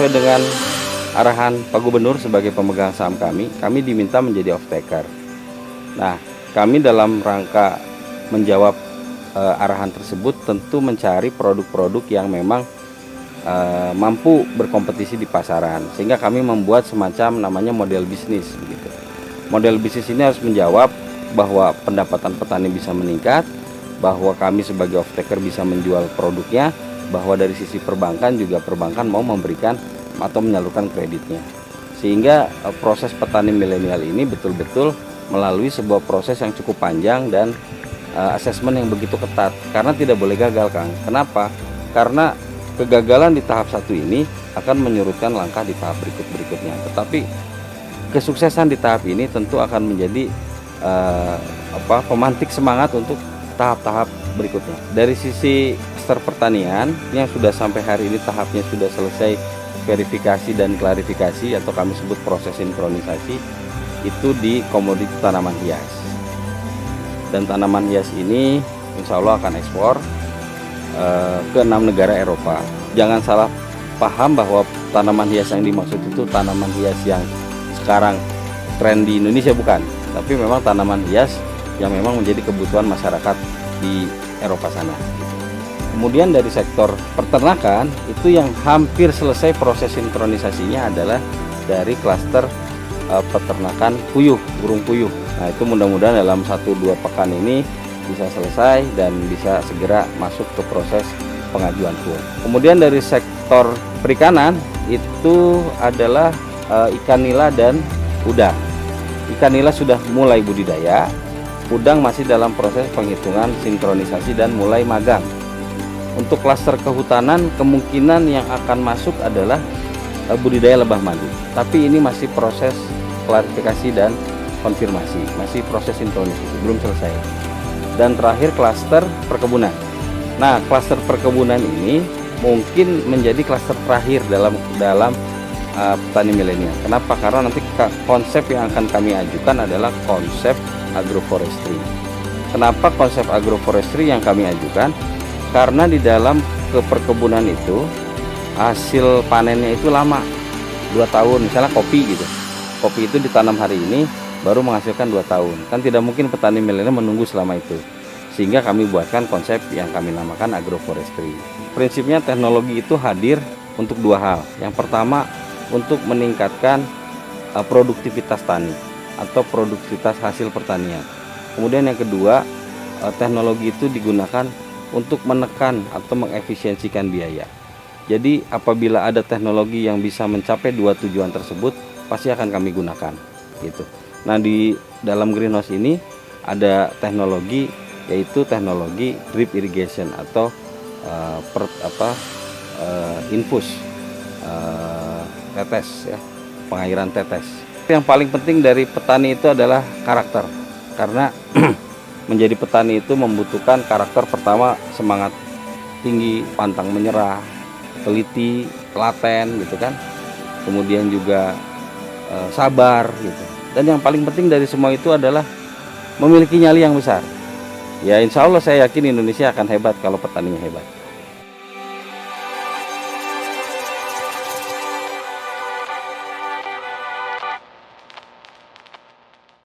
sesuai dengan arahan Pak Gubernur sebagai pemegang saham kami diminta menjadi off-taker. Nah, kami dalam rangka menjawab arahan tersebut tentu mencari produk-produk yang memang mampu berkompetisi di pasaran, sehingga kami membuat semacam namanya model bisnis begitu. Model bisnis ini harus menjawab bahwa pendapatan petani bisa meningkat, bahwa kami sebagai off-taker bisa menjual produknya, bahwa dari sisi perbankan juga perbankan mau memberikan atau menyalurkan kreditnya, sehingga proses petani milenial ini betul-betul melalui sebuah proses yang cukup panjang dan asesmen yang begitu ketat, karena tidak boleh gagal, Kang. Kenapa? Karena kegagalan di tahap 1 ini akan menyurutkan langkah di tahap berikutnya. Tetapi kesuksesan di tahap ini tentu akan menjadi pemantik semangat untuk tahap-tahap berikutnya. Dari sisi klaster pertanian yang sudah sampai hari ini tahapnya sudah selesai verifikasi dan klarifikasi atau kami sebut proses sinkronisasi, itu di komoditi tanaman hias. Dan tanaman hias ini insya Allah akan ekspor ke 6 negara Eropa. Jangan salah paham bahwa tanaman hias yang dimaksud itu tanaman hias yang sekarang tren di Indonesia, bukan, tapi memang tanaman hias yang memang menjadi kebutuhan masyarakat di Eropa sana. Kemudian dari sektor peternakan itu yang hampir selesai proses sinkronisasinya adalah dari klaster peternakan puyuh, burung puyuh. Nah, itu mudah-mudahan dalam 1-2 pekan ini bisa selesai dan bisa segera masuk ke proses pengajuan FUR. Kemudian dari sektor perikanan itu adalah ikan nila dan udang. Ikan nila sudah mulai budidaya, udang masih dalam proses penghitungan sinkronisasi dan mulai magang. Untuk klaster kehutanan kemungkinan yang akan masuk adalah budidaya lebah madu, tapi ini masih proses klarifikasi dan konfirmasi, masih proses sinkronisasi, belum selesai. Dan terakhir klaster perkebunan. Nah, klaster perkebunan ini mungkin menjadi klaster terakhir dalam petani milenial. Kenapa? Karena nanti konsep yang akan kami ajukan adalah konsep agroforestry. Kenapa konsep agroforestry yang kami ajukan? Karena di dalam perkebunan itu hasil panennya itu lama, 2 tahun. Misalnya kopi gitu, kopi itu ditanam hari ini baru menghasilkan 2 tahun. Kan tidak mungkin petani milenial menunggu selama itu, sehingga kami buatkan konsep yang kami namakan agroforestry. Prinsipnya teknologi itu hadir untuk 2 hal. Yang pertama untuk meningkatkan produktivitas tani atau produktivitas hasil pertanian. Kemudian yang kedua, teknologi itu digunakan untuk menekan atau mengefisiensikan biaya. Jadi apabila ada teknologi yang bisa mencapai 2 tujuan tersebut, pasti akan kami gunakan gitu. Nah, di dalam greenhouse ini ada teknologi, yaitu teknologi drip irrigation atau infus, tetes ya, pengairan tetes. Yang paling penting dari petani itu adalah karakter, karena menjadi petani itu membutuhkan karakter. Pertama, semangat tinggi, pantang menyerah, teliti, telaten gitu kan. Kemudian juga sabar gitu. Dan yang paling penting dari semua itu adalah memiliki nyali yang besar. Ya, insya Allah saya yakin Indonesia akan hebat kalau petaninya hebat.